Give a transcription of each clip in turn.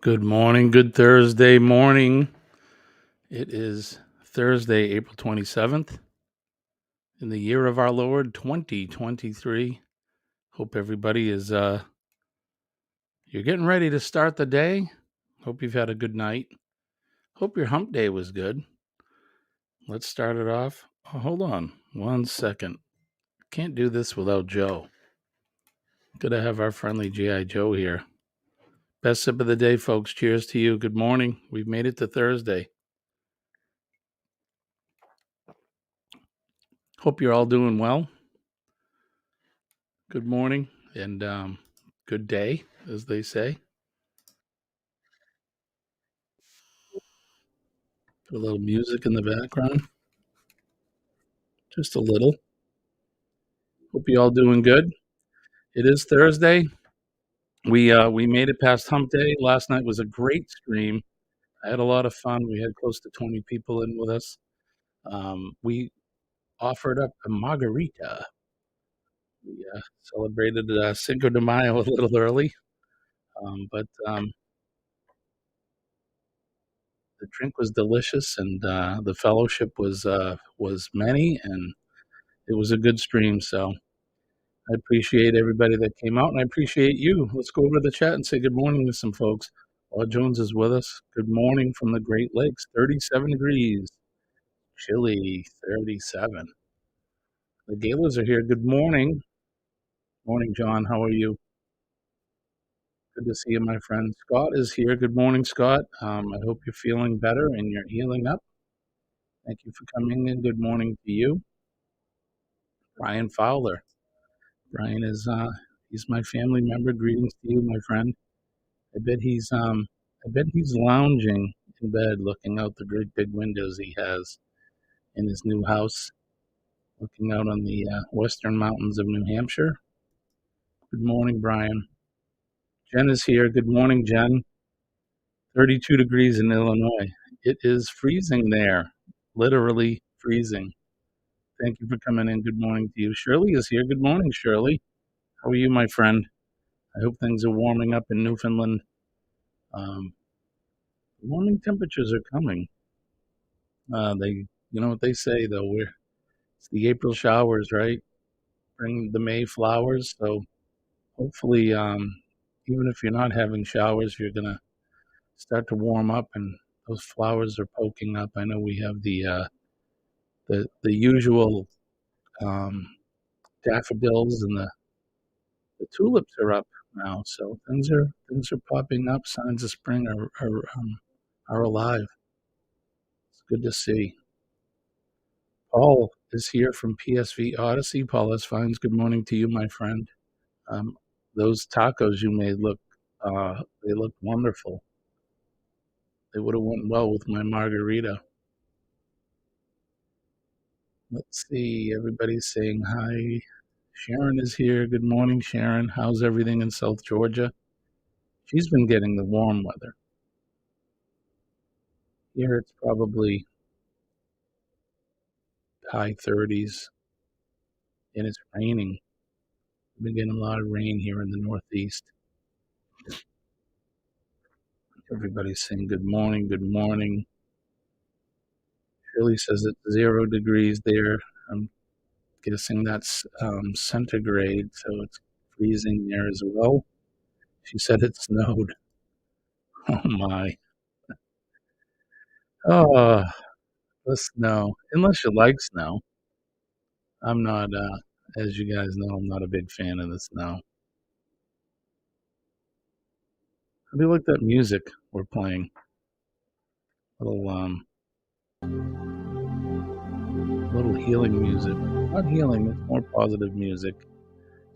Good morning, good Thursday morning. It is Thursday, April 27th, in the year of our Lord 2023. Hope everybody is you're getting ready to start the day. Hope you've had a good night. Hope your hump day was good. Let's start it off. Oh, hold on 1 second. Can't do this without Joe. Good to have our friendly G.I. Joe here. Best sip of the day, folks. Cheers to you. Good morning. We've made it to Thursday. Hope you're all doing well. Good morning and good day, as they say. Put a little music in the background, just a little. Hope you all doing good. It is Thursday. We made it past Hump Day. Last night was a great stream. I had a lot of fun. We had close to 20 people in with us. We offered up a margarita. We celebrated Cinco de Mayo a little early, but the drink was delicious, and the fellowship was many, and it was a good stream. So I appreciate everybody that came out, and I appreciate you. Let's go over to the chat and say good morning to some folks. Law Jones is with us. Good morning from the Great Lakes. 37 degrees. Chilly, 37. The Gaylors are here. Good morning. Morning, John. How are you? Good to see you, my friend. Scott is here. Good morning, Scott. I hope you're feeling better and you're healing up. Thank you for coming in. Good morning to you. Brian Fowler. Brian is he's my family member. Greetings to you, my friend. I bet he's lounging in bed looking out the great big windows he has in his new house, looking out on the western mountains of New Hampshire. Good morning, Brian. Jen is here. Good morning, Jen. 32 degrees in Illinois. It is freezing there, literally freezing. Thank you for coming in. Good morning to you. Shirley is here. Good morning, Shirley. How are you, my friend? I hope things are warming up in Newfoundland. Warming temperatures are coming. You know what they say though. It's the April showers, right? Bring the May flowers. So hopefully, even if you're not having showers, you're gonna start to warm up, and those flowers are poking up. I know we have the usual um, daffodils, and the tulips are up now. So things are popping up. Signs of spring are alive. It's good to see. Paul is here from PSV Odyssey. Paul S. Fines, good morning to you, my friend. Um, those tacos you made they look wonderful. They would have went well with my margarita. Let's see, everybody's saying hi. Sharon is here. Good morning, Sharon. How's everything in South Georgia? She's been getting the warm weather. Here it's probably high 30s, and it's raining. We've been getting a lot of rain here in the Northeast. Everybody's saying good morning, good morning. Shirley says it's 0 degrees there. I'm guessing that's centigrade, so it's freezing there as well. She said it snowed. Oh my. Oh, the snow. Unless you like snow. I'm not, as you guys know, I'm not a big fan of the snow. How do you like that music we're playing? Little little healing music. Not healing, it's more positive music.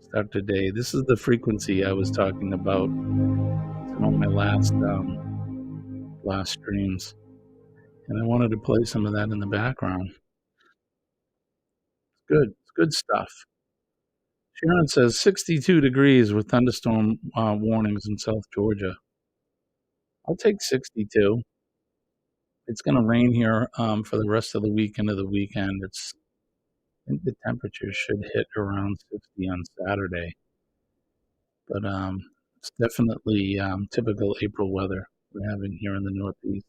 Start today. This is the frequency I was talking about in some of my last streams. And I wanted to play some of that in the background. It's good. It's good stuff. Sharon says 62 degrees with thunderstorm warnings in South Georgia. I'll take 62. It's going to rain here for the rest of the week into the weekend. I think the temperature should hit around 60 on Saturday. But it's definitely typical April weather. we're having here in the Northeast.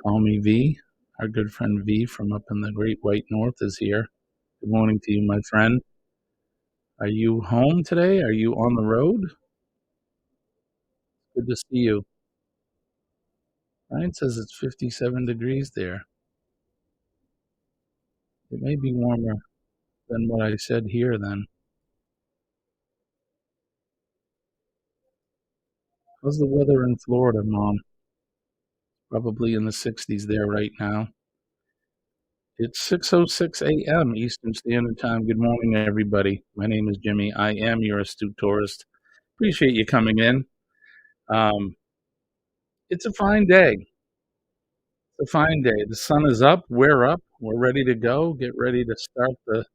Call me V. Our good friend V from up in the Great White North is here. Good morning to you, my friend. Are you home today? Are you on the road? Good to see you. Ryan says it's 57 degrees there. It may be warmer than what I said here then. How's the weather in Florida, Mom? Probably in the 60s there right now. It's 6:06 a.m. Eastern Standard Time. Good morning, everybody. My name is Jimmy. I am your astute tourist. Appreciate you coming in. Um, it's a fine day. It's a fine day. The sun is up. We're up. We're ready to go. Get ready to start the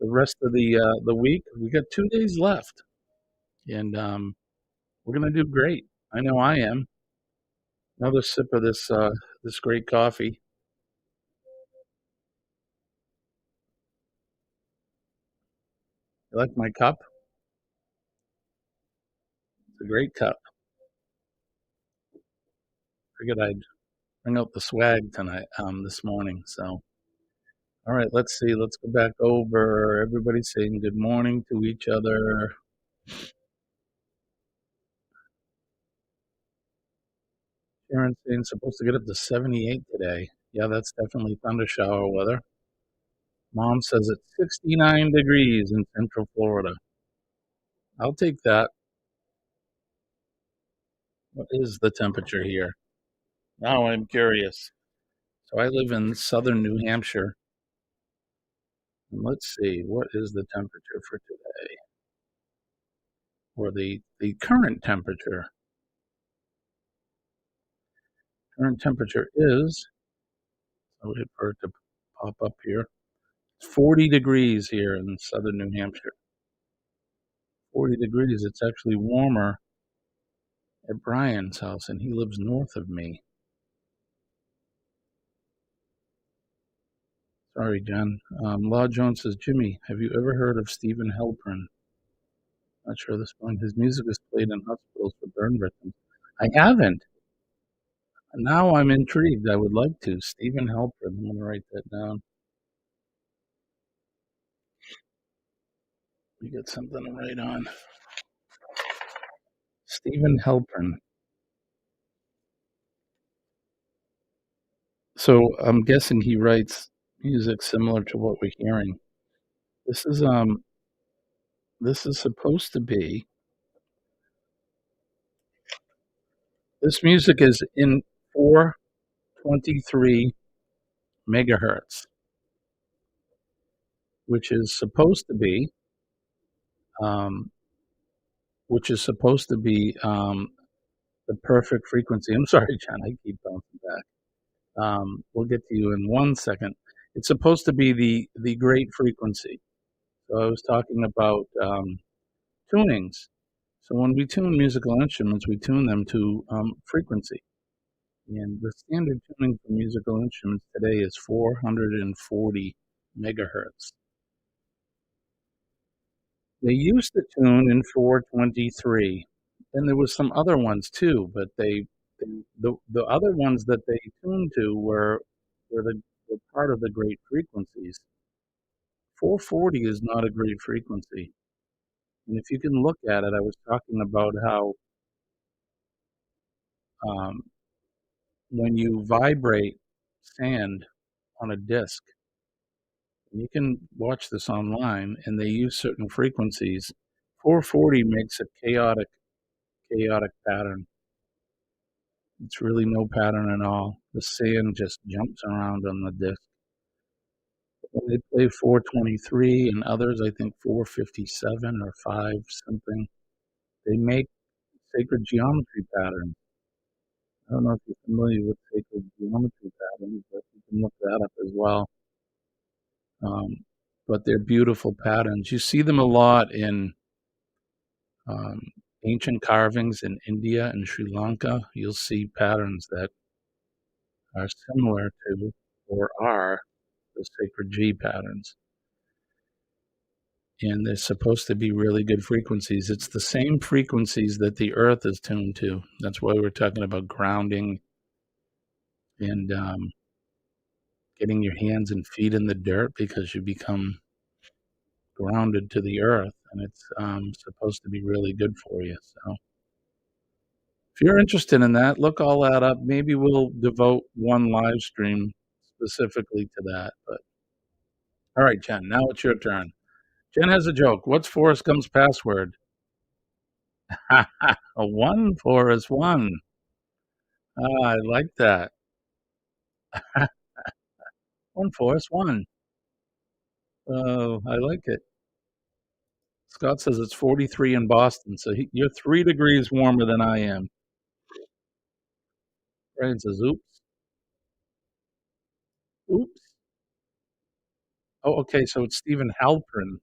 rest of the week. We got 2 days left, and we're gonna do great. I know I am. Another sip of this great coffee. You like my cup? It's a great cup. Figured I'd bring out the swag tonight, this morning. So, all right, let's see. Let's go back over. Everybody saying good morning to each other. Sharon saying supposed to get up to 78 today. Yeah, that's definitely thunder shower weather. Mom says it's 69 degrees in Central Florida. I'll take that. What is the temperature here? Now I'm curious. So I live in southern New Hampshire. And let's see, what is the temperature for today? Or the current temperature. Current temperature is, I'll wait for it to pop up here. It's 40 degrees here in southern New Hampshire. 40 degrees. It's actually warmer at Brian's house, and he lives north of me. Sorry, Jen. Law Jones says, Jimmy, have you ever heard of Stephen Halpern? Not sure this one. His music is played in hospitals for burn victims. I haven't. Now I'm intrigued. I would like to. Stephen Halpern. I'm going to write that down. We get something to write on. Stephen Halpern. So I'm guessing he writes music similar to what we're hearing. This is supposed to be. This music is in 423 megahertz, which is supposed to be, um, the perfect frequency. I'm sorry, John. I keep bouncing back. We'll get to you in 1 second. It's supposed to be the great frequency. So I was talking about tunings. So when we tune musical instruments, we tune them to frequency. And the standard tuning for musical instruments today is 440 megahertz. They used to tune in 423, and there was some other ones too, but the other ones that they tuned to were part of the great frequencies. 440 is not a great frequency, and if you can look at it, I was talking about how um, when you vibrate sand on a disc, and you can watch this online, and they use certain frequencies. 440 makes a chaotic pattern. It's really no pattern at all. The sand just jumps around on the disc. When they play 423 and others, I think 457 or 5 something, they make sacred geometry patterns. I don't know if you're familiar with sacred geometry patterns, but you can look that up as well. But they're beautiful patterns. You see them a lot in um, ancient carvings in India and Sri Lanka. You'll see patterns that are similar to or are the sacred G patterns. and they're supposed to be really good frequencies. It's the same frequencies that the earth is tuned to. That's why we're talking about grounding and, getting your hands and feet in the dirt because you become grounded to the earth, and it's, supposed to be really good for you, so if you're interested in that, look all that up. Maybe we'll devote one live stream specifically to that, but alright, Jen, now it's your turn. Jen has a joke. What's Forrest Gump's password? A 1 Forrest, 1. Ah, I like that. 1 Forrest, 1. Oh, I like it. Scott says it's 43 in Boston, so you're 3 degrees warmer than I am. Brian says, "Oops, oops." Oh, okay, so it's Stephen Halpern.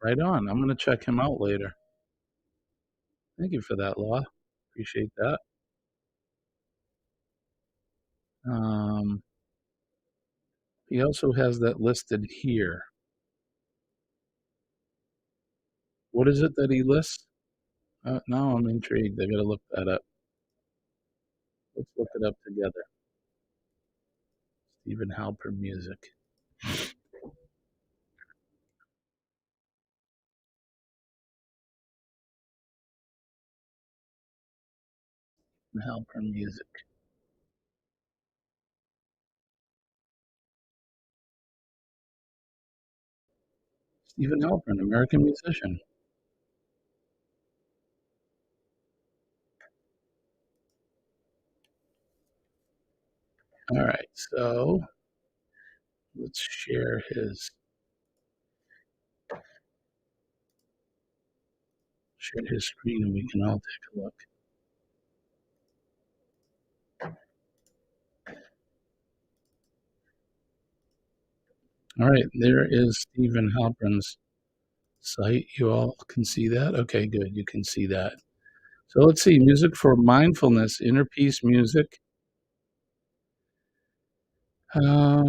Right on. I'm gonna check him out later. Thank you for that, Law. Appreciate that. Um, he also has that listed here. What is it that he lists? Now I'm intrigued. I gotta look that up. Let's look it up together. Stephen Halpern music. Halpern music. Stephen Halpern, American musician. All right, so let's share his screen and we can all take a look. All right, there is Stephen Halpern's site. You all can see that? Okay, good. You can see that. So let's see. Music for mindfulness, inner peace music.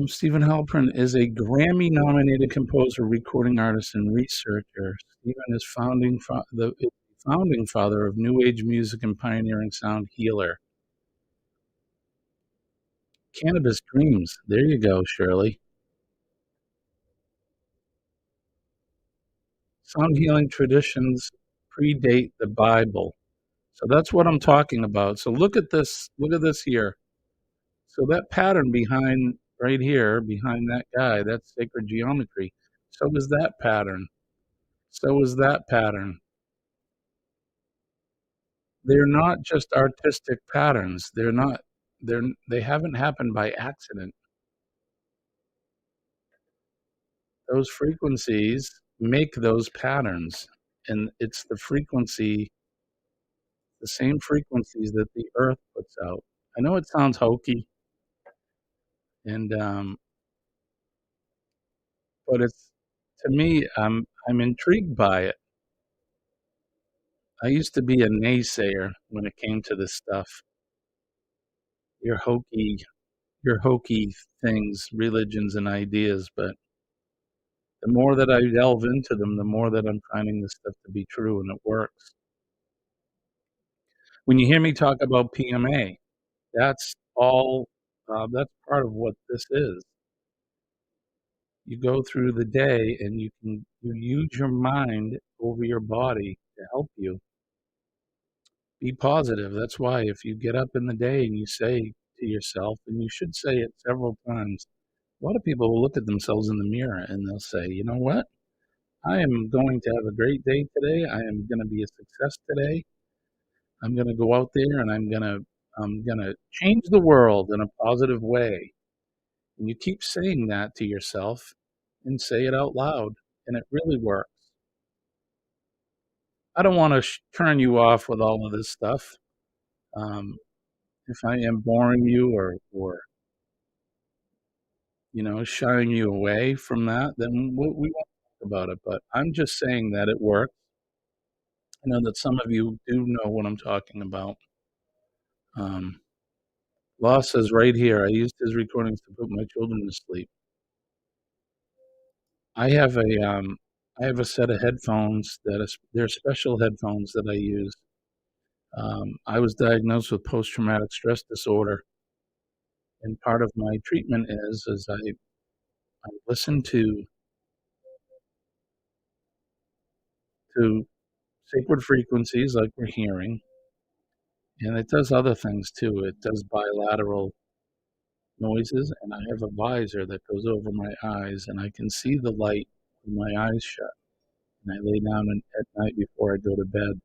Stephen Halpern is a Grammy-nominated composer, recording artist, and researcher. Stephen is the founding father of New Age music and pioneering sound healer. Cannabis Dreams. There you go, Shirley. Sound healing traditions predate the Bible. So that's what I'm talking about. So look at this. Look at this here. So that pattern behind right here, behind that guy, that's sacred geometry. So is that pattern. So is that pattern. They're not just artistic patterns. They haven't happened by accident. Those frequencies make those patterns, and it's the same frequencies that the earth puts out. I know it sounds hokey, and but it's to me, I'm intrigued by it. I used to be a naysayer when it came to this stuff. Your hokey, your hokey things, religions, and ideas. But the more that I delve into them, the more that I'm finding this stuff to be true, and it works. When you hear me talk about PMA, that's all. That's part of what this is. You go through the day and you use your mind over your body to help you be positive. That's why if you get up in the day and you say to yourself, and you should say it several times, a lot of people will look at themselves in the mirror and they'll say, you know what? I am going to have a great day today. I am going to be a success today. I'm going to go out there and I'm going to change the world in a positive way. And you keep saying that to yourself and say it out loud, and it really works. I don't want to turn you off with all of this stuff. Um, if I am boring you or shying you away from that, then we won't talk about it. But I'm just saying that it works. I know that some of you do know what I'm talking about. Um, Law says right here, I used his recordings to put my children to sleep. I have a set of headphones that is they're special headphones that I use. I was diagnosed with post-traumatic stress disorder, and part of my treatment is I listen to sacred frequencies like we're hearing, and it does other things too. It does bilateral noises, and I have a visor that goes over my eyes, and I can see the light with my eyes shut. And I lay down at night before I go to bed,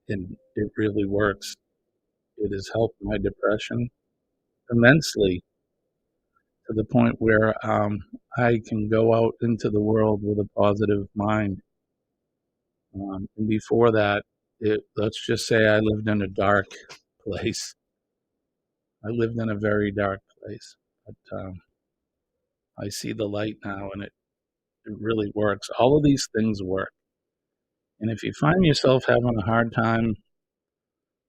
and it really works. It has helped my depression immensely to the point where I can go out into the world with a positive mind. And before that, let's just say I lived in a dark place. I lived in a very dark place, but I see the light now, and it really works. All of these things work. And if you find yourself having a hard time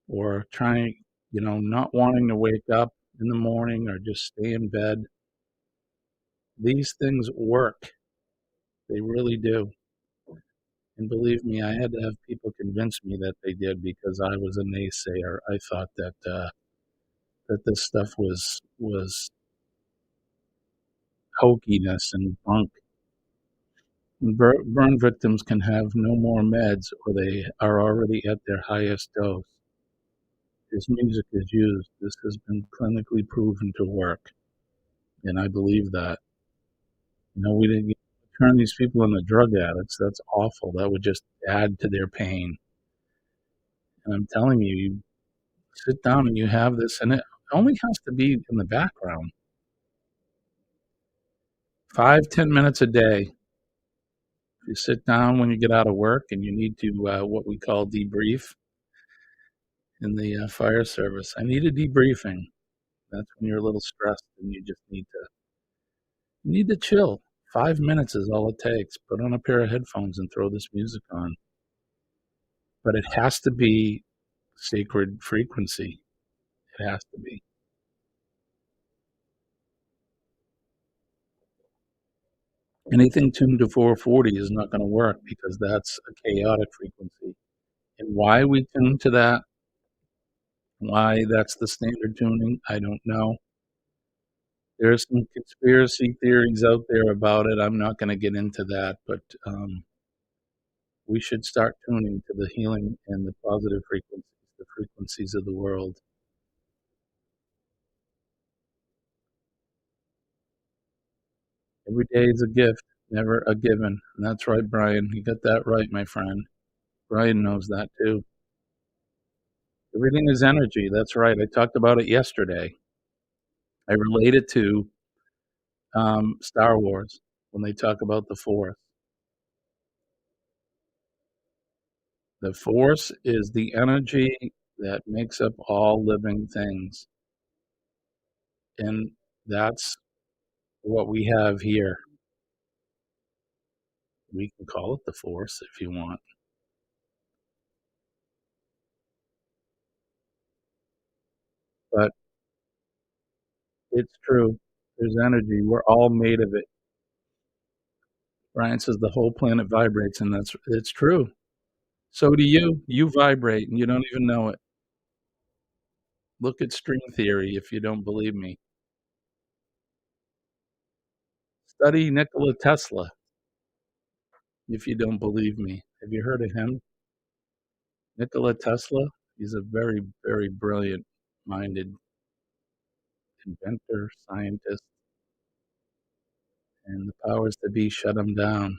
or trying, not wanting to wake up in the morning or just stay in bed, these things work. They really do. And believe me, I had to have people convince me that they did because I was a naysayer. I thought that this stuff was hokiness and bunk. Burn victims can have no more meds, or they are already at their highest dose. This music is used. This has been clinically proven to work, and I believe that. We didn't turn these people into drug addicts. That's awful. That would just add to their pain. And I'm telling you, you sit down and you have this, and it only has to be in the background. 5, 10 minutes a day. You sit down when you get out of work and you need to, what we call debrief in the fire service. I need a debriefing. That's when you're a little stressed and you just need to chill. 5 minutes is all it takes. Put on a pair of headphones and throw this music on. But it has to be sacred frequency. It has to be. Anything tuned to 440 is not going to work because that's a chaotic frequency. And why we tune to that, why that's the standard tuning, I don't know. There's some conspiracy theories out there about it. I'm not going to get into that, but we should start tuning to the healing and the positive frequencies, the frequencies of the world. Every day is a gift, never a given. And that's right, Brian. You got that right, my friend. Brian knows that too. Everything is energy. That's right. I talked about it yesterday. I relate it to Star Wars when they talk about the Force. The Force is the energy that makes up all living things. And that's what we have here. We can call it the Force if you want. But it's true. There's energy. We're all made of it. Brian says the whole planet vibrates, and it's true. So do you. You vibrate, and you don't even know it. Look at string theory if you don't believe me. Study Nikola Tesla if you don't believe me. Have you heard of him? Nikola Tesla? He's a very, very brilliant minded inventor, scientist, and the powers that be shut him down.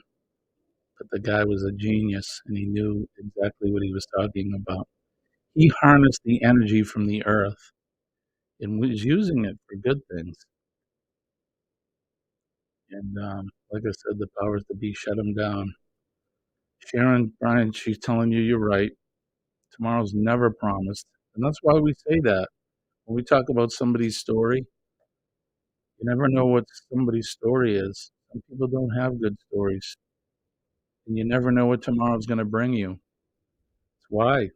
But the guy was a genius and he knew exactly what he was talking about. He harnessed the energy from the earth and was using it for good things. And like I said, the powers that be shut him down. Sharon, Brian, she's telling you're right. Tomorrow's never promised. And that's why we say that. When we talk about somebody's story, you never know what somebody's story is. Some people don't have good stories. And you never know what tomorrow's going to bring you. That's why.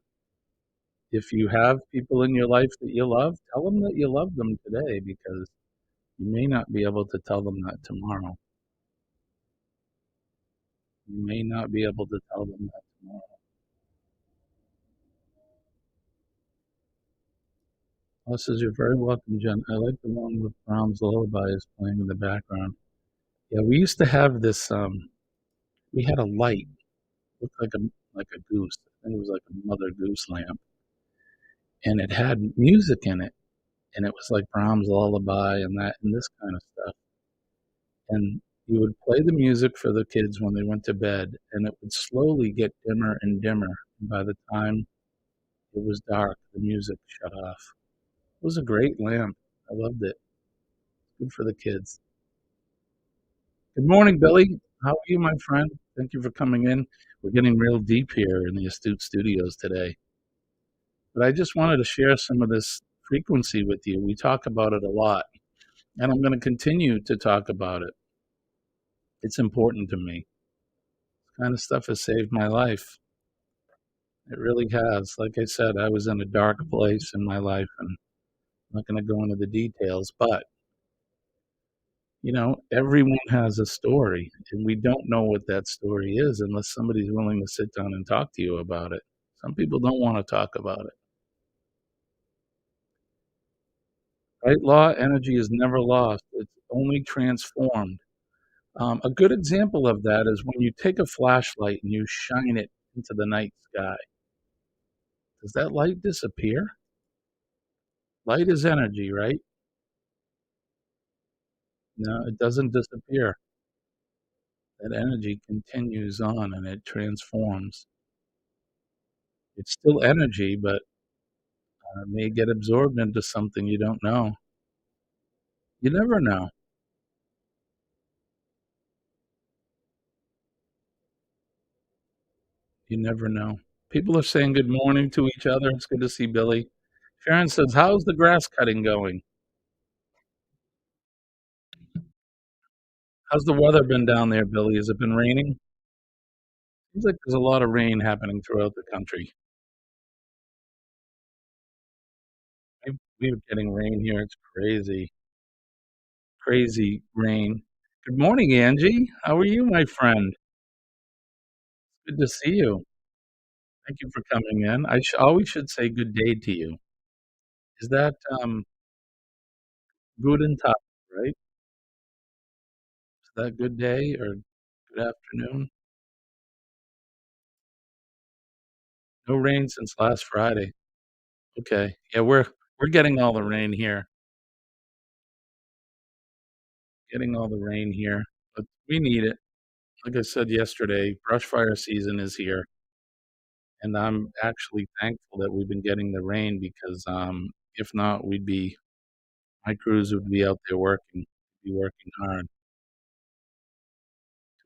If you have people in your life that you love, tell them that you love them today because you may not be able to tell them that tomorrow. You may not be able to tell them that tomorrow. Well, says, "You're very welcome, Jen. I like the one with Brahms' Lullaby is playing in the background." Yeah, we used to have this, we had a light, looked like a goose. I think it was like a mother goose lamp, and it had music in it, and it was like Brahms' Lullaby and that and this kind of stuff. And you would play the music for the kids when they went to bed, and it would slowly get dimmer and dimmer. And by the time it was dark, the music shut off. It was a great lamp. I loved it. Good for the kids. Good morning, Billy. How are you, my friend? Thank you for coming in. We're getting real deep here in the Astute Studios today. But I just wanted to share some of this frequency with you. We talk about it a lot, and I'm going to continue to talk about it. It's important to me. This kind of stuff has saved my life. It really has. Like I said, I was in a dark place in my life, and I'm not going to go into the details, but everyone has a story, and we don't know what that story is unless somebody's willing to sit down and talk to you about it. Some people don't want to talk about it. Right? Law energy is never lost, it's only transformed. A good example of that is when you take a flashlight and you shine it into the night sky. Does that light disappear? Light is energy, right? No, it doesn't disappear. That energy continues on and it transforms. It's still energy, but may get absorbed into something you don't know. You never know. You never know. People are saying good morning to each other. It's good to see Billy. Sharon says, "How's the grass cutting going? How's the weather been down there, Billy? Has it been raining?" Seems like there's a lot of rain happening throughout the country. We're getting rain here. It's crazy, crazy rain. Good morning, Angie. How are you, my friend? Good to see you. Thank you for coming in. I always should say good day to you. Is that guten Tag, right? Is that good day or good afternoon? No rain since last Friday. Okay. Yeah, we're getting all the rain here. Getting all the rain here, but we need it. Like I said yesterday, brush fire season is here, and I'm actually thankful that we've been getting the rain because, if not, my crews would be out there be working hard.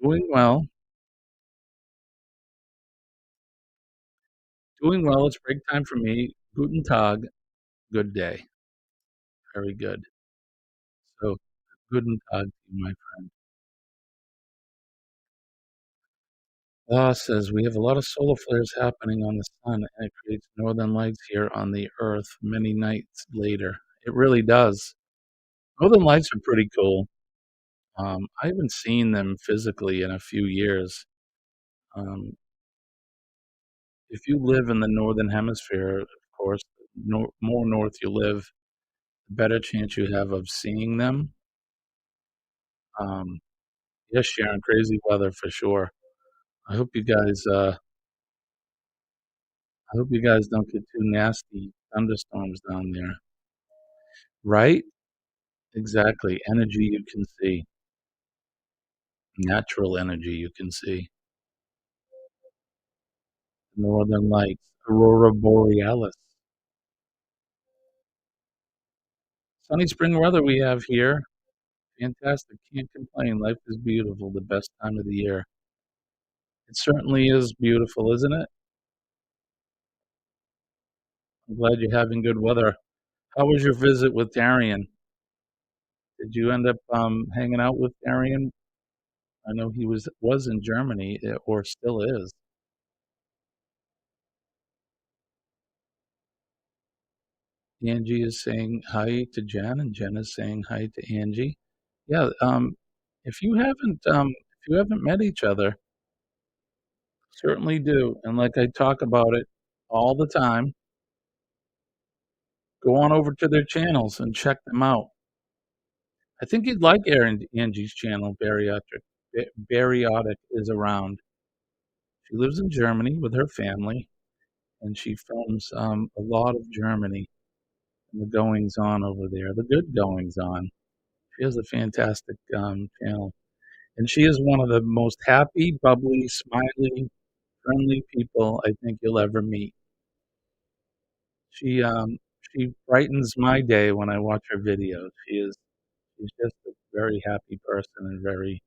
Doing well, doing well. It's break time for me. Guten Tag, good day. Very good. So, guten Tag to you, my friend. Law says we have a lot of solar flares happening on the sun, and it creates northern lights here on the Earth many nights later. It really does. Northern lights are pretty cool. I haven't seen them physically in a few years. Um, if you live in the northern hemisphere, of course, more north you live, the better chance you have of seeing them. Um, yes, Sharon, crazy weather for sure. I hope you guys. I hope you guys don't get too nasty thunderstorms down there. Right? Exactly. Energy you can see. Natural energy you can see. Northern lights, aurora borealis. Sunny spring weather we have here. Fantastic. Can't complain. Life is beautiful. The best time of the year. It certainly is beautiful, isn't it? I'm glad you're having good weather. How was your visit with Darian? Did you end up hanging out with Darian? I know he was in Germany or still is. Angie is saying hi to Jen, and Jen is saying hi to Angie. Yeah, if you haven't met each other, Certainly do, and like I talk about it all the time, go on over to their channels and check them out. I think you'd like Erin Angie's channel, Bariatric is around. She lives in Germany with her family, and she films, a lot of Germany and the goings on over there, the good goings on. She has a fantastic, channel, and she is one of the most happy, bubbly, smiley, friendly people I think you'll ever meet. She, she brightens my day when I watch her videos. She's just a very happy person and very,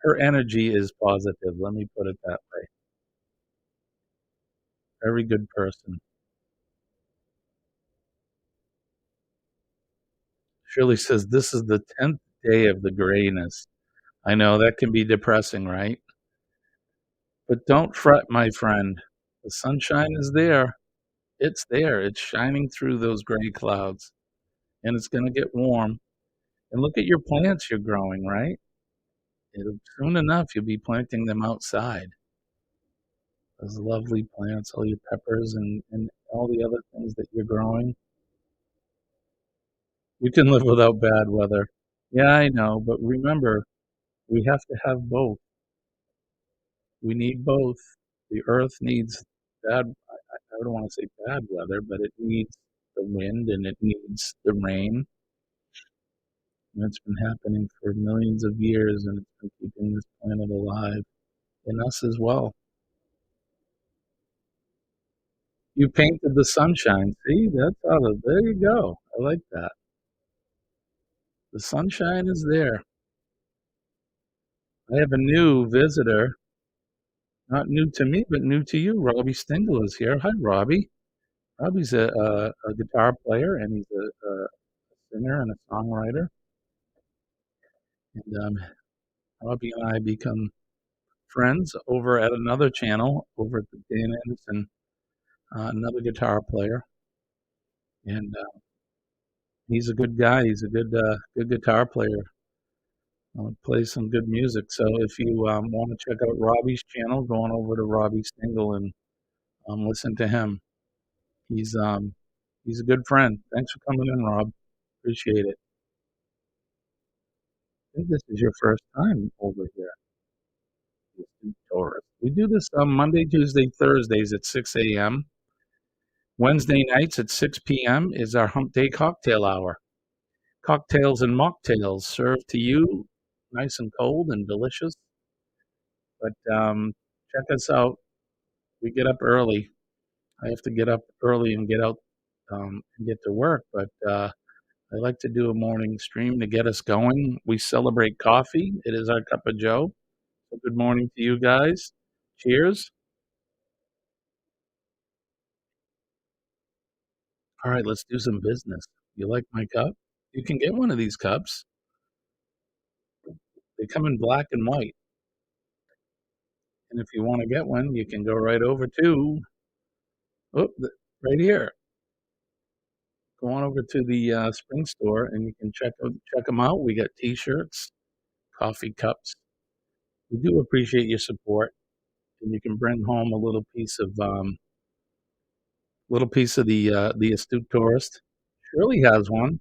her energy is positive, let me put it that way. Very good person. Shirley says, "This is the 10th day of the grayness." I know that can be depressing, right? But don't fret, my friend. The sunshine is there. It's there. It's shining through those gray clouds, and it's gonna get warm. And look at your plants you're growing, right? It'll soon enough, you'll be planting them outside. Those lovely plants, all your peppers and all the other things that you're growing. You can live without bad weather. Yeah, I know, but remember, we have to have both. We need both. The earth needs I don't wanna say bad weather, but it needs the wind and it needs the rain, and it's been happening for millions of years, and it's been keeping this planet alive, and us as well. You painted the sunshine. See, that's how the there you go. I like that. The sunshine is there. I have a new visitor, not new to me, but new to you. Robbie Stingle is here. Hi, Robbie. Robbie's a guitar player, and he's a singer and a songwriter. And Robbie and I become friends over at another channel over at the Dan Anderson, another guitar player. And he's a good guy. He's a good guitar player. Plays some good music. So if you want to check out Robbie's channel, go on over to Robbie Stingle and listen to him. He's um, he's a good friend. Thanks for coming in, Rob. Appreciate it. I think this is your first time over here, Taurus. We do this on Monday, Tuesday, Thursdays at 6 a.m. Wednesday nights at 6 p.m. is our Hump Day Cocktail Hour. Cocktails and mocktails served to you nice and cold and delicious. But check us out. We get up early. I have to get up early and get out and get to work, but I like to do a morning stream to get us going. We celebrate coffee. It is our cup of Joe. So good morning to you guys. Cheers. All right, let's do some business. You like my cup? You can get one of these cups. They come in black and white. And if you want to get one, you can go right over to, oh, right here. Go on over to the Spring Store and you can check them out. We got T-shirts, coffee cups. We do appreciate your support, and you can bring home a little piece of the astute tourist. Shirley has one.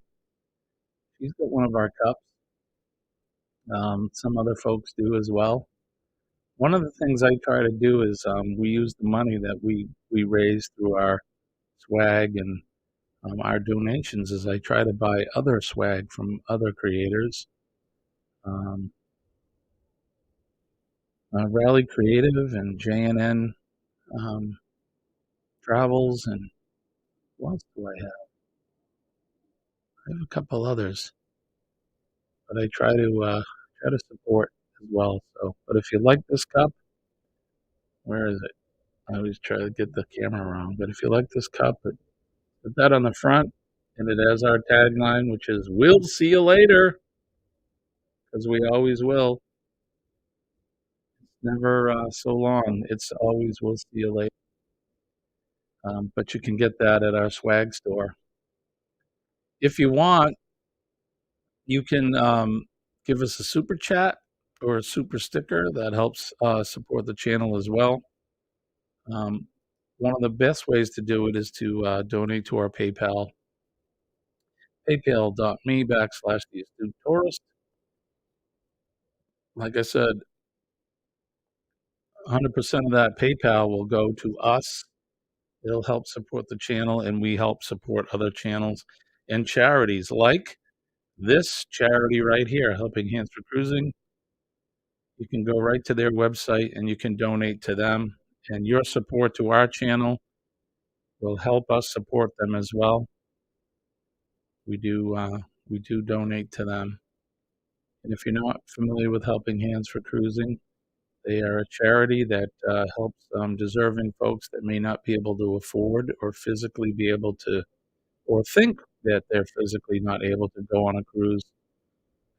She's got one of our cups. Some other folks do as well. One of the things I try to do is we use the money that we raise through our swag and our donations. Is I try to buy other swag from other creators. Um, Rally Creative and JNN um, Travels, and what else do I have? I have a couple others, but I try to support as well. So, but if you like this cup, where is it? I always try to get the camera around. But if you like this cup, put that on the front, and it has our tagline, which is "We'll see you later," because we always will. It's never so long. It's always "We'll see you later." But you can get that at our swag store. If you want, you can give us a super chat or a super sticker that helps support the channel as well. Um, one of the best ways to do it is to donate to our PayPal, paypal.me/the astute tourist. Like I said, 100% of that PayPal will go to us. It'll help support the channel, and we help support other channels and charities like this charity right here, Helping Hands for Cruising. You can go right to their website and you can donate to them. And your support to our channel will help us support them as well. We do we do donate to them. And if you're not familiar with Helping Hands for Cruising, they are a charity that helps deserving folks that may not be able to afford or physically be able to, or think that they're physically not able to go on a cruise.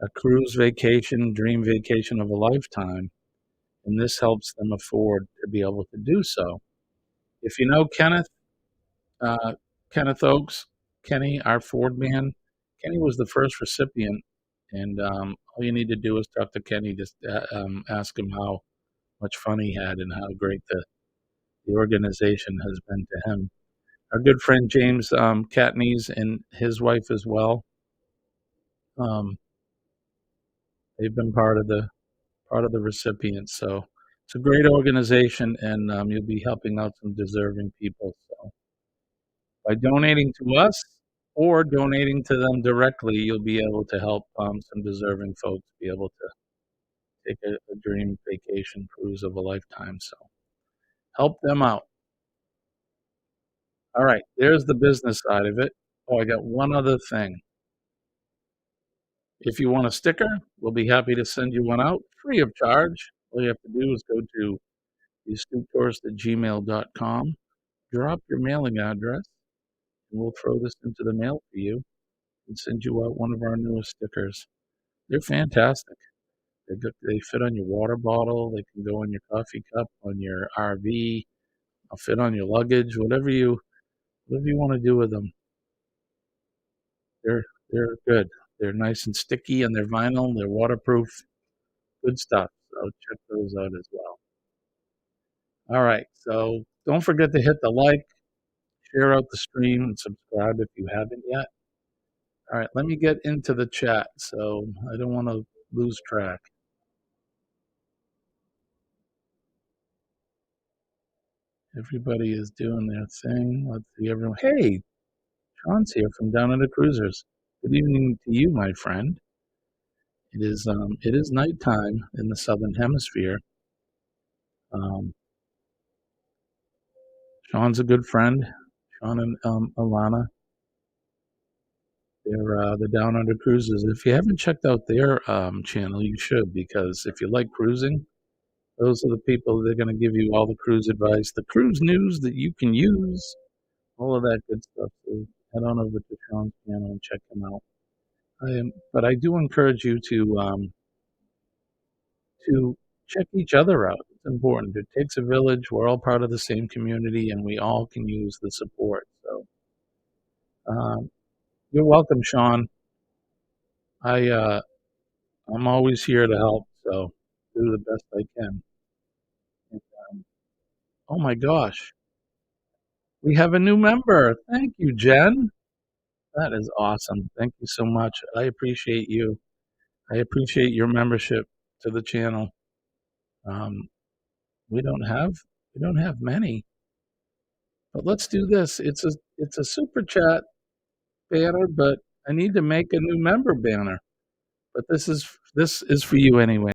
A cruise vacation, dream vacation of a lifetime, and this helps them afford to be able to do so. If you know uh, Kenneth Oakes, Kenny, our Ford man, Kenny was the first recipient, and all you need to do is talk to Kenny. Just ask him how much fun he had and how great the organization has been to him. Our good friend James Catney's and his wife as well. Um, they've been part of the recipients. So it's a great organization, and you'll be helping out some deserving people. So by donating to us or donating to them directly, you'll be able to help some deserving folks be able to take a dream vacation cruise of a lifetime. So help them out. All right, there's the business side of it. Oh, I got one other thing. If you want a sticker, we'll be happy to send you one out free of charge. All you have to do is go to theastuteTourist@gmail.com, drop your mailing address, and we'll throw this into the mail for you and send you out one of our newest stickers. They're fantastic. They fit on your water bottle. They can go on your coffee cup, on your RV. They'll fit on your luggage, whatever you want to do with them. They're good. They're nice and sticky, and they're vinyl. They're waterproof. Good stuff. So check those out as well. All right. So don't forget to hit the like, share out the stream, and subscribe if you haven't yet. All right. Let me get into the chat so I don't want to lose track. Everybody is doing their thing. Let's see everyone. Hey, Sean's here from Down Under Cruisers. Good evening to you, my friend. It is nighttime in the southern hemisphere. Um, Sean's a good friend. Sean and Alana. They're the Down Under Cruisers. If you haven't checked out their channel, you should, because if you like cruising, those are the people that are going to give you all the cruise advice, the cruise news that you can use, all of that good stuff. So head on over to Sean's channel and check him out. But I do encourage you to check each other out. It's important. It takes a village. We're all part of the same community, and we all can use the support. So um, you're welcome, Sean. I'm always here to help. So do the best I can. And, oh my gosh, we have a new member. Thank you, Jen. That is awesome. Thank you so much. I appreciate you. I appreciate your membership to the channel. Um, we don't have many, but let's do this. It's a super chat banner, but I need to make a new member banner. But this is for you anyway.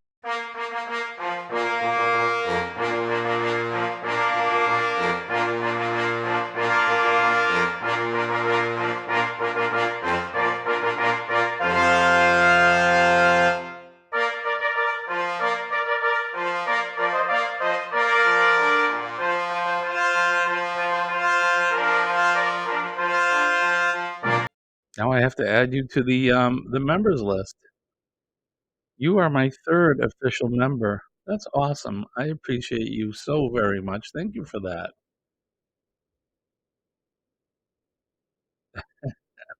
Now I have to add you to the members list. You are my third official member. That's awesome. I appreciate you so very much. Thank you for that.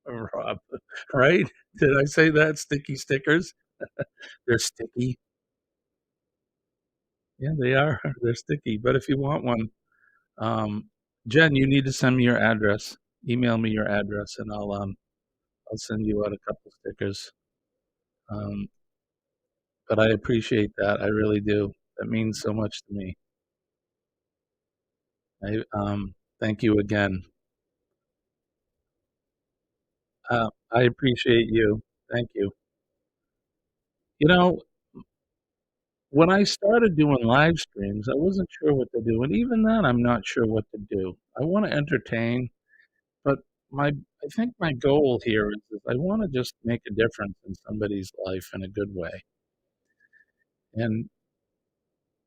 Rob, right? Did I say that? Sticky stickers? They're sticky. Yeah, they are. They're sticky, but if you want one, um, Jen, you need to send me your address. Email me your address, and I'll send you out a couple stickers. Um, but I appreciate that. I really do. That means so much to me. Thank you again. I appreciate you. Thank you. You know, when I started doing live streams, I wasn't sure what to do, and even then, I'm not sure what to do. I want to entertain, but my I think my goal here is I want to just make a difference in somebody's life in a good way. And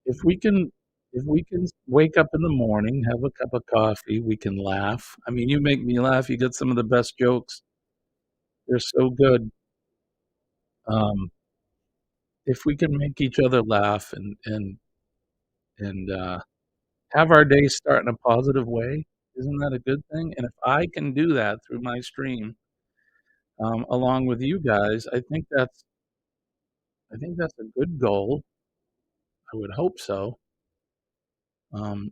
if we can if we can wake up in the morning, have a cup of coffee, we can laugh. I mean, you make me laugh. You get some of the best jokes. They're so good. Um, if we can make each other laugh and have our day start in a positive way, isn't that a good thing? And if I can do that through my stream, along with you guys, I think that's a good goal. I would hope so. Um,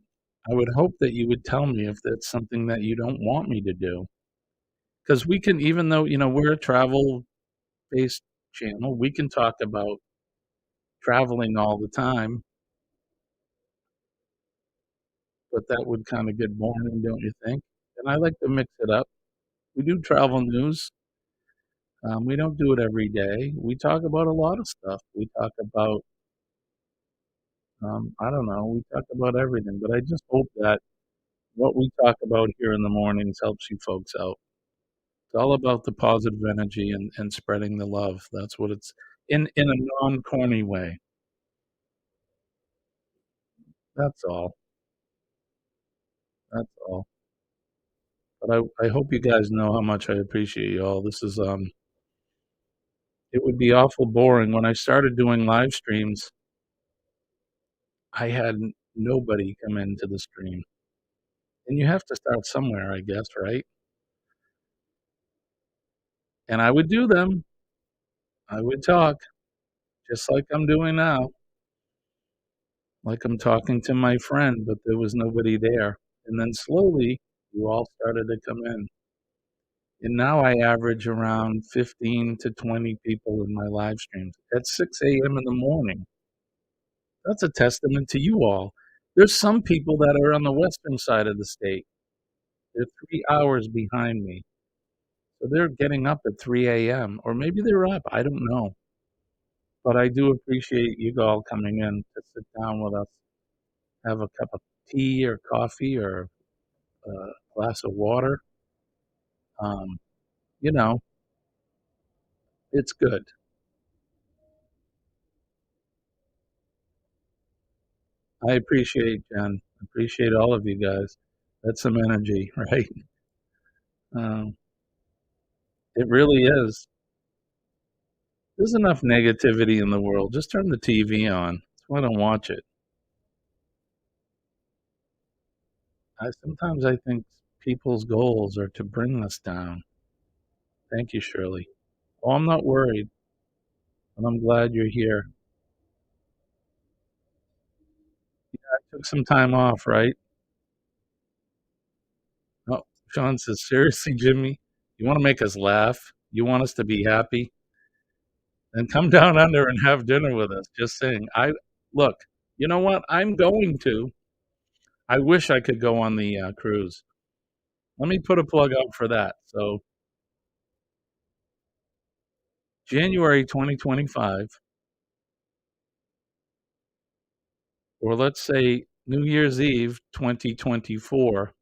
I would hope that you would tell me if that's something that you don't want me to do. Because we can, even though, we're a travel based channel, we can talk about traveling all the time, but that would kind of get boring, don't you think? And I like to mix it up. We do travel news. We don't do it every day. We talk about a lot of stuff. We talk about, I don't know, we talk about everything, but I just hope that what we talk about here in the mornings helps you folks out. It's all about the positive energy and spreading the love. That's what it's in a non-corny way. That's all. That's all. But I hope you guys know how much I appreciate you all. It would be awful boring. When I started doing live streams, I had nobody come into the stream. And you have to start somewhere, I guess, right? And I would do them. I would talk just like I'm doing now, like I'm talking to my friend, but there was nobody there. And then slowly, you all started to come in. And now I average around 15 to 20 people in my live streams at 6 a.m. in the morning. That's a testament to you all. There's some people that are on the western side of the state. They're 3 hours behind me. So they're getting up at 3 a.m. or maybe they're up. I don't know. But I do appreciate you all coming in to sit down with us, have a cup of tea or coffee or a glass of water. Um, you know, it's good. I appreciate Jen. I appreciate all of you guys. That's some energy, right? Um, it really is. There's enough negativity in the world. Just turn the TV on. That's why I don't watch it. Sometimes I think people's goals are to bring us down. Thank you, Shirley. Oh, I'm not worried, and I'm glad you're here. I took some time off, right? Oh, Sean says, seriously, Jimmy, you want to make us laugh? You want us to be happy? Then come down under and have dinner with us. Just saying. Look. You know what? I'm going to. I wish I could go on the cruise. Let me put a plug out for that. So January 2025, or let's say New Year's Eve 2024,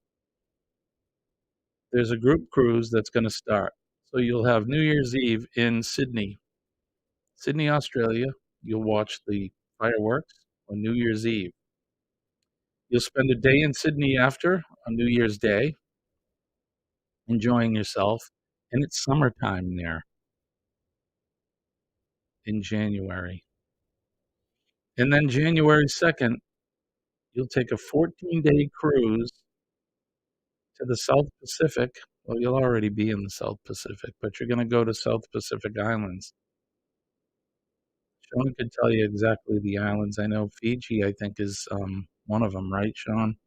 there's a group cruise that's going to start. So you'll have New Year's Eve in Sydney, Australia. You'll watch the fireworks on New Year's Eve. You'll spend a day in Sydney after on New Year's Day, enjoying yourself. And it's summertime there in January. And then January 2nd, you'll take a 14-day cruise to the South Pacific. Well, you'll already be in the South Pacific, but you're going to go to South Pacific Islands. Sean could tell you exactly the islands. I know Fiji, I think, is, one of them, right, Sean?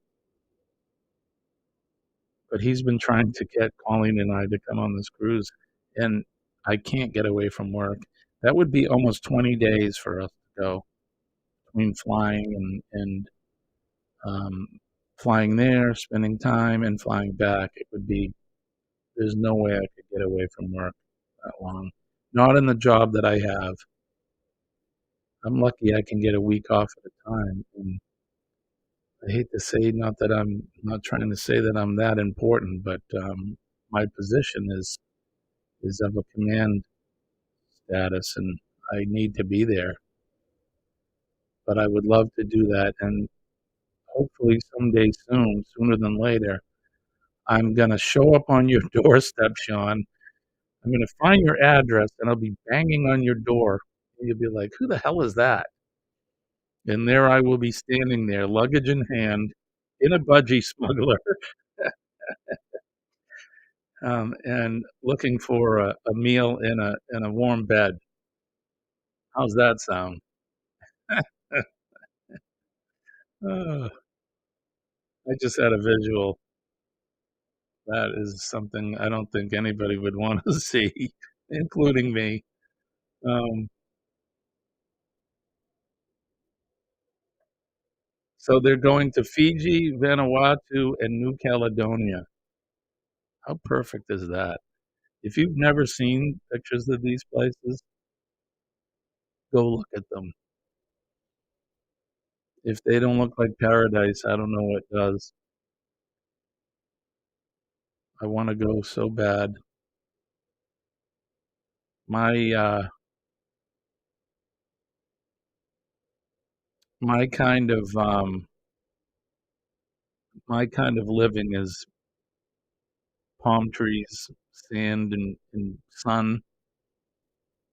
But he's been trying to get Colleen and I to come on this cruise, and I can't get away from work. That would be almost 20 days for us to go between flying um, flying there, spending time, and flying back. It would be there's no way I could get away from work that long. Not in the job that I have. I'm lucky I can get a week off at a time, and I hate to say, not that I'm not trying to say that I'm that important, but my position is of a command status, and I need to be there. But I would love to do that, and hopefully someday soon, sooner than later, I'm gonna show up on your doorstep, Sean. I'm gonna find your address, and I'll be banging on your door, and you'll be like, "Who the hell is that?" And there I will be standing there, luggage in hand, in a budgie smuggler, and looking for a meal in a warm bed. How's that sound? Oh, I just had a visual. That is something I don't think anybody would wanna see, including me. Um, so they're going to Fiji, Vanuatu, and New Caledonia. How perfect is that? If you've never seen pictures of these places, go look at them. If they don't look like paradise, I don't know what does. I wanna go so bad. My, my kind of, my kind of living is palm trees, sand, and sun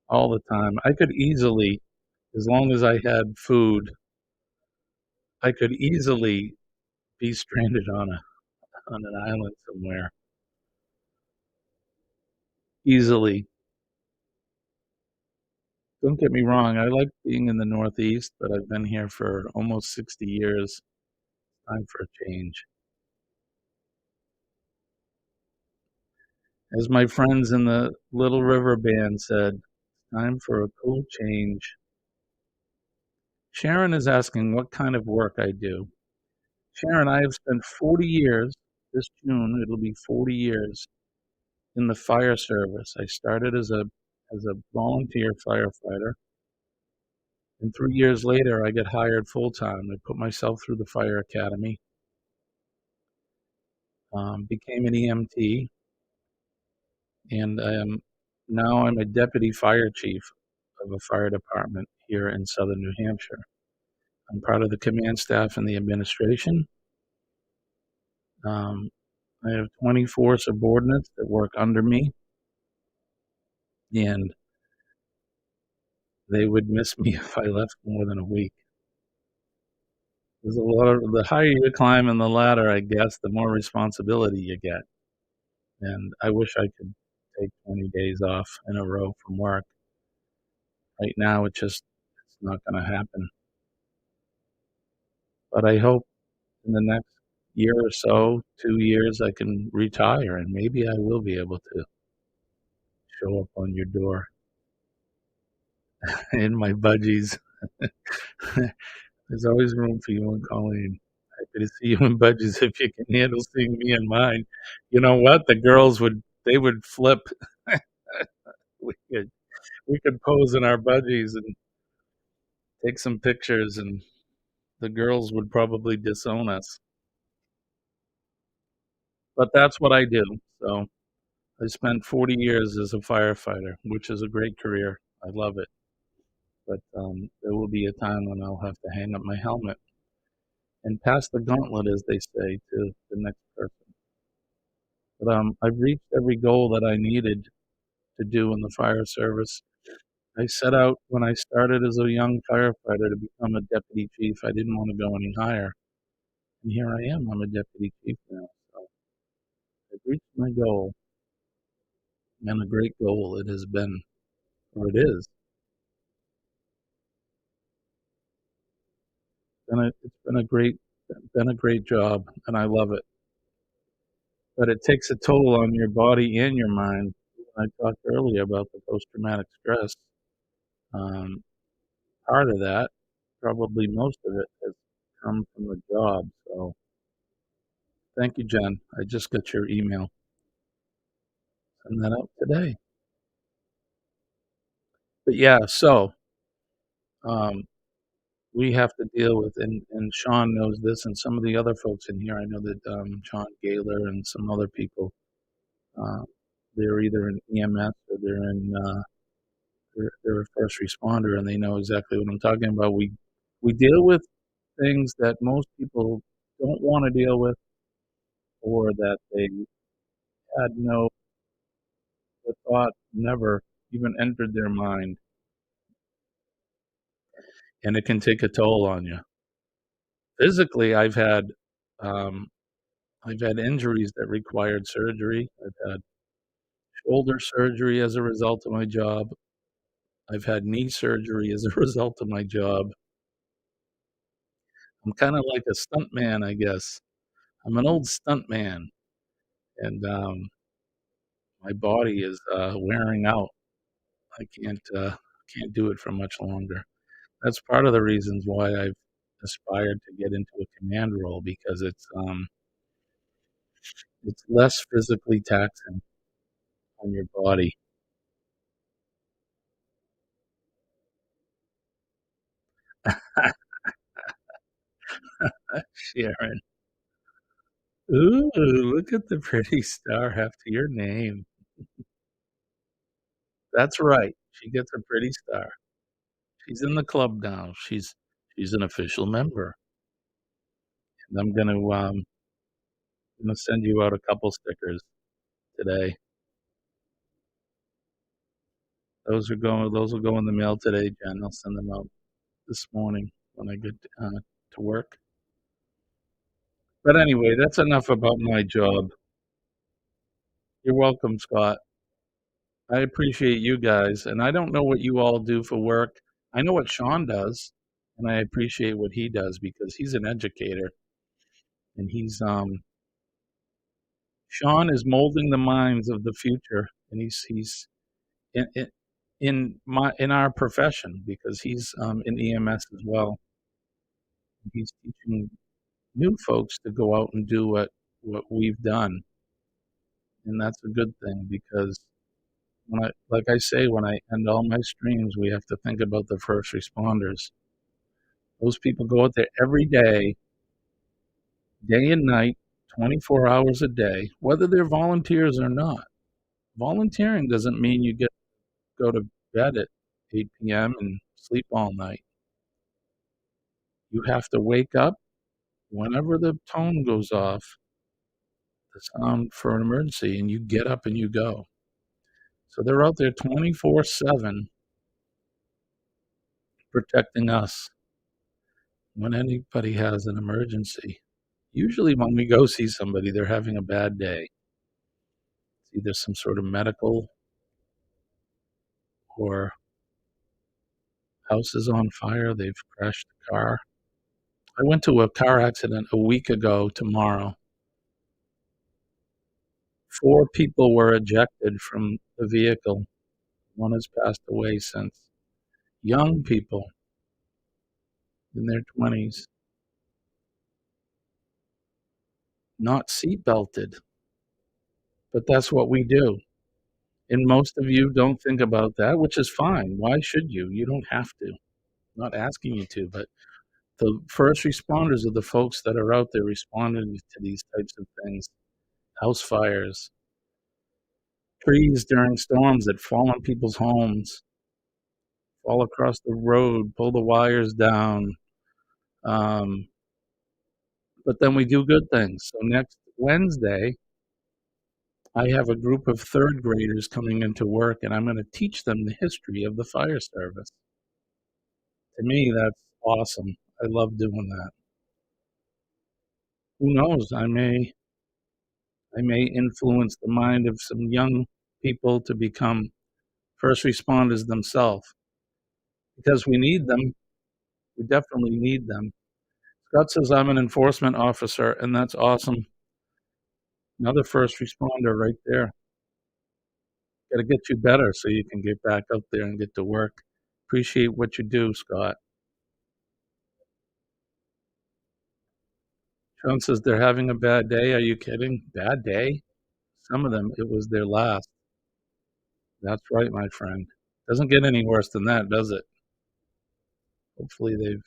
all the time. I could easily, as long as I had food, I could easily be stranded on an island somewhere. Easily. Don't get me wrong, I like being in the Northeast, but I've been here for almost 60 years. Time for a change. As my friends in the Little River Band said, time for a cool change. Sharon is asking what kind of work I do. Sharon, I have spent 40 years, this June it'll be 40 years, in the fire service. I started as a volunteer firefighter, and 3 years later, I got hired full time. I put myself through the fire academy, became an EMT, and now I'm a deputy fire chief of a fire department here in southern New Hampshire. I'm part of the command staff and the administration. Um, I have 24 subordinates that work under me, and they would miss me if I left more than a week. There's a lot of the higher you climb in the ladder, I guess, the more responsibility you get. And I wish I could take 20 days off in a row from work. Right now, it's not going to happen. But I hope in the next year or so, 2 years, I can retire and maybe I will be able to show up on your door in my budgies. There's always room for you and Colleen. Happy to see you in budgies if you can handle seeing me in mine. You know what? The girls they would flip. we could we could pose in our budgies and take some pictures, and the girls would probably disown us. But that's what I do. So I spent 40 years as a firefighter, which is a great career. I love it. But there will be a time when I'll have to hang up my helmet and pass the gauntlet, as they say, to the next person. But I've reached every goal that I needed to do in the fire service. I set out when I started as a young firefighter to become a deputy chief. I didn't want to go any higher. And here I am. I'm a deputy chief now. So I've reached my goal, and a great goal it has been, or it is. It's been a great job, and I love it. But it takes a toll on your body and your mind. I talked earlier about the post-traumatic stress. Um, Part of that, probably most of it, has come from the job. So thank you, Jen. I just got your email. Send that out today. But yeah, so um, we have to deal with, and Sean knows this, and some of the other folks in here. I know that John Gaylor and some other people, uh, they're either in EMS or they're a first responder, and they know exactly what I'm talking about. We deal with things that most people don't want to deal with, or that they had no the thought never even entered their mind, and it can take a toll on you. Physically, um, I've had injuries that required surgery. I've had shoulder surgery as a result of my job. I've had knee surgery as a result of my job. I'm kind of like a stunt man, I guess. I'm an old stunt man, and my body is wearing out. I can't do it for much longer. That's part of the reasons why I've aspired to get into a command role, because it's less physically taxing on your body. Sharon. Ooh, look at the pretty star after your name. That's right. She gets a pretty star. She's in the club now. She's an official member. And I'm gonna send you out a couple stickers today. Those will go in the mail today, Jen. I'll send them out this morning when I get to work. But anyway, that's enough about my job. You're welcome, Scott. I appreciate you guys, and I don't know what you all do for work. I know what Sean does, and I appreciate what he does because he's an educator, and Sean is molding the minds of the future, and he's in in our profession, because he's in EMS as well. He's teaching new folks to go out and do what we've done, and that's a good thing, because like I say, when I end all my streams, we have to think about the first responders. Those people go out there every day and night, 24 hours a day, whether they're volunteers or not. Volunteering doesn't mean you get to go to bed at 8 p.m. and sleep all night. You have to wake up whenever the tone goes off, the sound for an emergency, and you get up and you go. So they're out there 24/7 protecting us when anybody has an emergency. Usually, when we go see somebody, they're having a bad day. It's either some sort of medical, or house is on fire, they've crashed a car. I went to a car accident a week ago tomorrow. 4 people were ejected from the vehicle. One has passed away since. Young people in their 20s, not seat belted, but that's what we do. And most of you don't think about that, which is fine. Why should you? You don't have to. I'm not asking you to, but the first responders are the folks that are out there responding to these types of things. House fires, trees during storms that fall on people's homes, fall across the road, pull the wires down. Um, but then we do good things. So next Wednesday, I have a group of third graders coming into work, and I'm going to teach them the history of the fire service. To me, that's awesome. I love doing that. Who knows? I may influence the mind of some young people to become first responders themselves, because we need them. We definitely need them. Scott says I'm an enforcement officer, and that's awesome. Another first responder right there. Gotta get you better so you can get back out there and get to work. Appreciate what you do, Scott. Sean says they're having a bad day. Are you kidding? Bad day? Some of them, it was their last. That's right, my friend. Doesn't get any worse than that, does it? Hopefully they've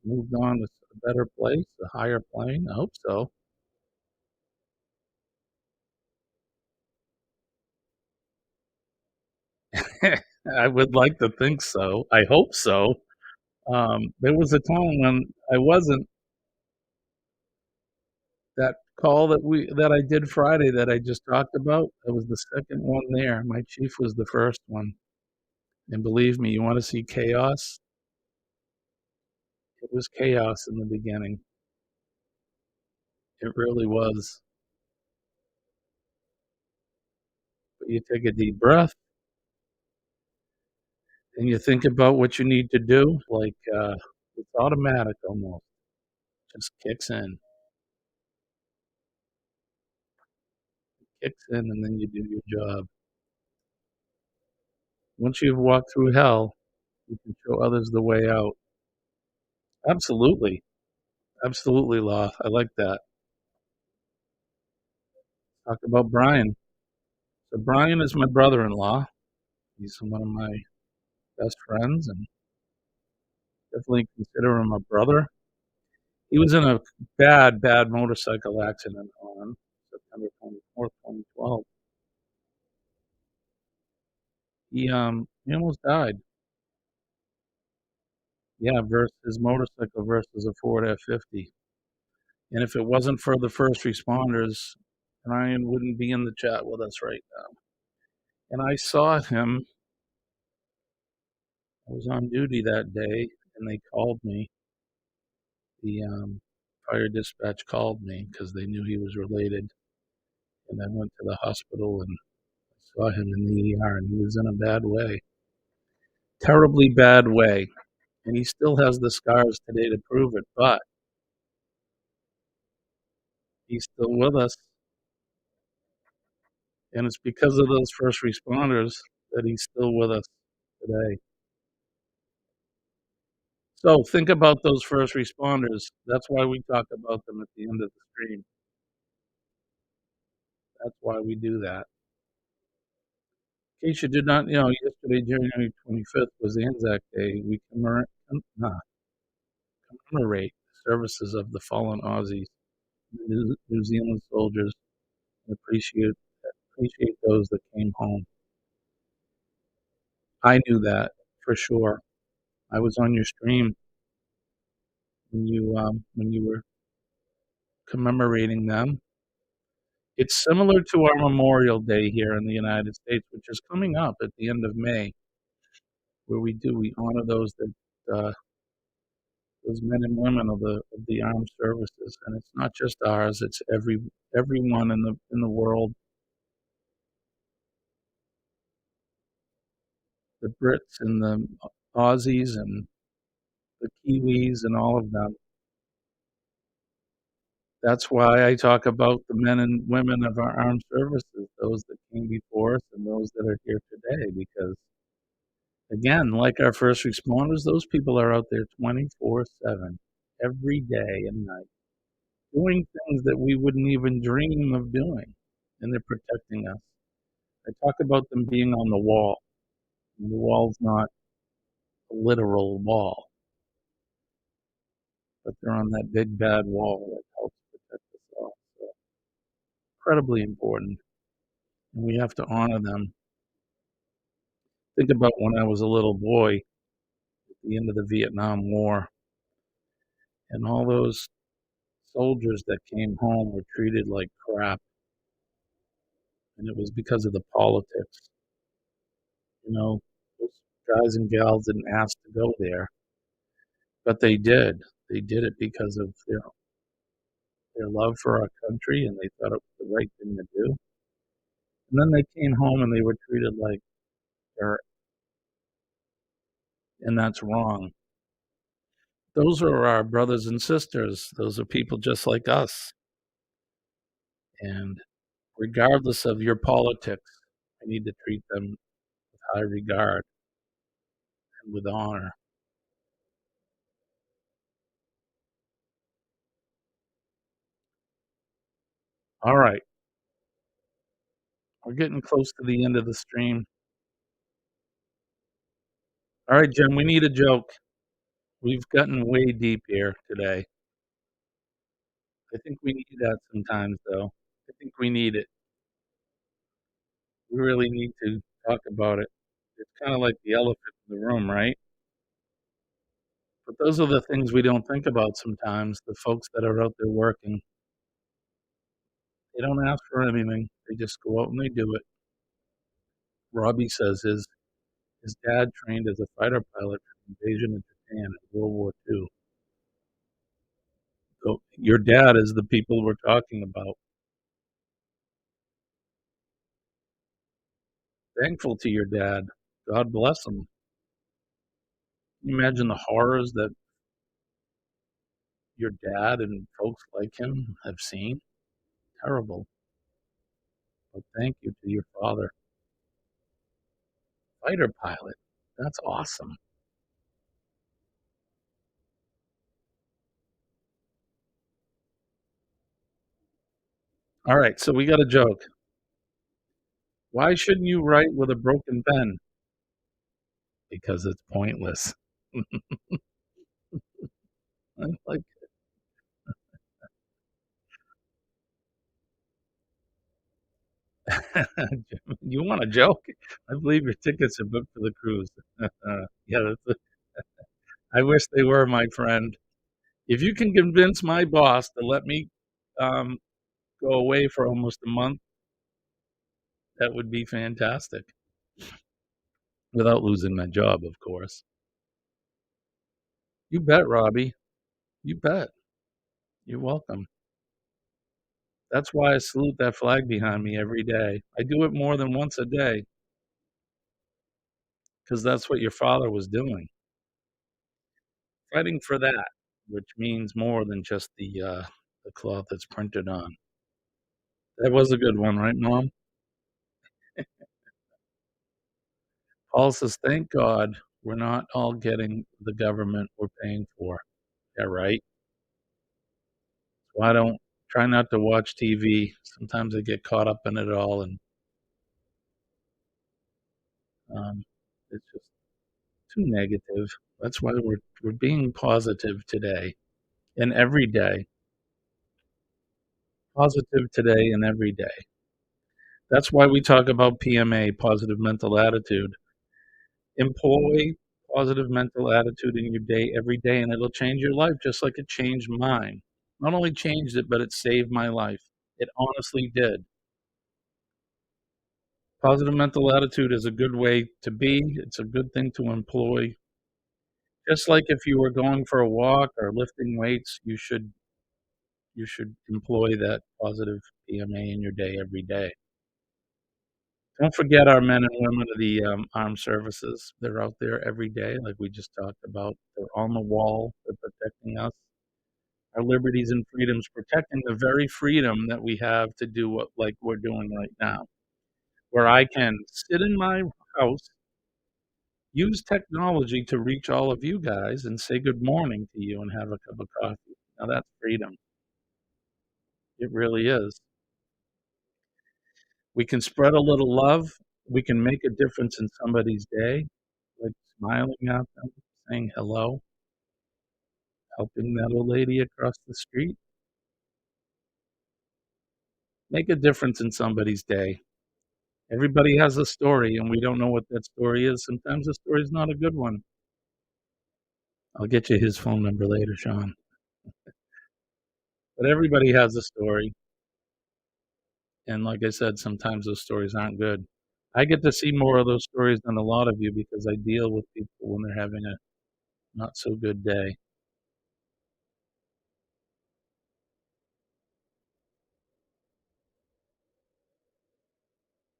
moved on to a better place, a higher plane. I hope so. I would like to think so. I hope so. There was a time when I wasn't. That call that I did Friday that I just talked about, that was the second one there. My chief was the first one. And believe me, you want to see chaos? It was chaos in the beginning. It really was. But you take a deep breath and you think about what you need to do, like it's automatic almost. Just kicks in, and then you do your job. Once you've walked through hell, you can show others the way out. Absolutely. Absolutely, Law. I like that. Talk about Brian. So Brian is my brother-in-law. He's one of my best friends, and definitely consider him a brother. He was in a bad motorcycle accident on September 24th, 2012. He almost died. Yeah, versus his motorcycle versus a Ford F50. And if it wasn't for the first responders, Ryan wouldn't be in the chat with us right now. And I saw him. I was on duty that day, and they called me. The fire dispatch called me because they knew he was related. And I went to the hospital and saw him in the ER, and he was in a bad way, terribly bad way. And he still has the scars today to prove it, but he's still with us. And it's because of those first responders that he's still with us today. So think about those first responders. That's why we talk about them at the end of the stream. That's why we do that. In case you did not know, yesterday, January 25th, was Anzac Day. We commemorate the services of the fallen Aussies, New Zealand soldiers, and appreciate those that came home. I knew that for sure. I was on your stream when you were commemorating them. It's similar to our Memorial Day here in the United States, which is coming up at the end of May, where we honor those men and women of the armed services, and it's not just ours; it's everyone in the world, the Brits and the Aussies and the Kiwis and all of them. That's why I talk about the men and women of our armed services, those that came before us and those that are here today, because again, like our first responders, those people are out there 24/7, every day and night, doing things that we wouldn't even dream of doing, and they're protecting us. I talk about them being on the wall, and the wall's not a literal wall, but they're on that big bad wall that helps protect us all. So incredibly important, and we have to honor them. Think about when I was a little boy at the end of the Vietnam War, and all those soldiers that came home were treated like crap, and it was because of the politics. Those guys and gals didn't ask to go there, but they did. They did it because of their love for our country, and they thought it was the right thing to do. And then they came home and they were treated like dirt, and that's wrong. Those are our brothers and sisters. Those are people just like us, and regardless of your politics, I need to treat them with high regard and with honor. All right, we're getting close to the end of the stream. All right, Jen, we need a joke. We've gotten way deep here today. I think we need that sometimes, though. I think we need it. We really need to talk about it. It's kinda like the elephant in the room, right? But those are the things we don't think about sometimes, the folks that are out there working. They don't ask for anything. They just go out and they do it. Robbie says his dad trained as a fighter pilot for the invasion of Japan in World War II. So your dad is the people we're talking about. Thankful to your dad. God bless him. Can you imagine the horrors that your dad and folks like him have seen? Terrible. But thank you to your father. Fighter pilot. That's awesome. All right, so we got a joke. Why shouldn't you write with a broken pen? Because it's pointless. I like you want a joke? I believe your tickets are booked for the cruise. Yeah, I wish they were, my friend. If you can convince my boss to let me um, go away for almost a month, that would be fantastic. Without losing my job, of course. You bet, Robbie. You bet. You're welcome. That's why I salute that flag behind me every day. I do it more than once a day because that's what your father was doing, fighting for that, which means more than just the cloth it's printed on. That was a good one, right, Norm? Paul says, "Thank God we're not all getting the government we're paying for." Yeah, right. So I don't try not to watch TV. Sometimes I get caught up in it all, and um, it's just too negative. That's why we're being positive today and every day. Positive today and every day. That's why we talk about PMA, positive mental attitude. Employ positive mental attitude in your day every day, and it'll change your life just like it changed mine. Not only changed it, but it saved my life. It honestly did. Positive mental attitude is a good way to be. It's a good thing to employ. Just like if you were going for a walk or lifting weights, you should employ that positive PMA in your day every day. Don't forget our men and women of the armed services. They're out there every day, like we just talked about. They're on the wall. They're protecting us, our liberties and freedoms, protecting the very freedom that we have to do what like we're doing right now, where I can sit in my house, use technology to reach all of you guys and say good morning to you and have a cup of coffee. Now that's freedom. It really is. We can spread a little love. We can make a difference in somebody's day, like smiling at them, saying hello, helping that old lady across the street. Make a difference in somebody's day. Everybody has a story, and we don't know what that story is. Sometimes the story is not a good one. I'll get you his phone number later, Sean. But everybody has a story, and like I said, sometimes those stories aren't good. I get to see more of those stories than a lot of you because I deal with people when they're having a not so good day.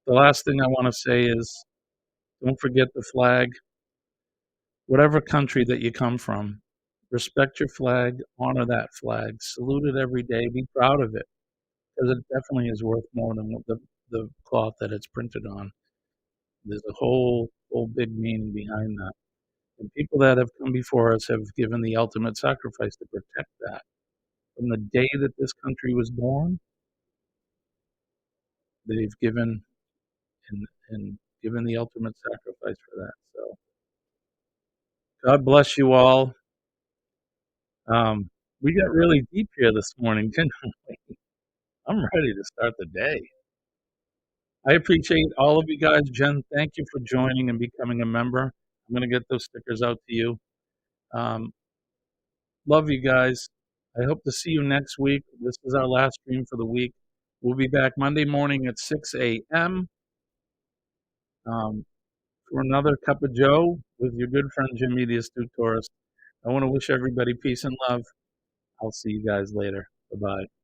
The last thing I wanna say is don't forget the flag, whatever country that you come from. Respect your flag, honor that flag, salute it every day, be proud of it, because it definitely is worth more than what the cloth that it's printed on. There's a whole big meaning behind that. And people that have come before us have given the ultimate sacrifice to protect that. From the day that this country was born, they've given and given the ultimate sacrifice for that. So God bless you all. We got really deep here this morning, didn't we? I'm ready to start the day. I appreciate all of you guys. Jen, thank you for joining and becoming a member. I'm going to get those stickers out to you. Um, love you guys. I hope to see you next week. This is our last stream for the week. We'll be back Monday morning at 6 a.m. For another cup of Joe with your good friend Jim Media Stu Torres. I want to wish everybody peace and love. I'll see you guys later. Bye-bye.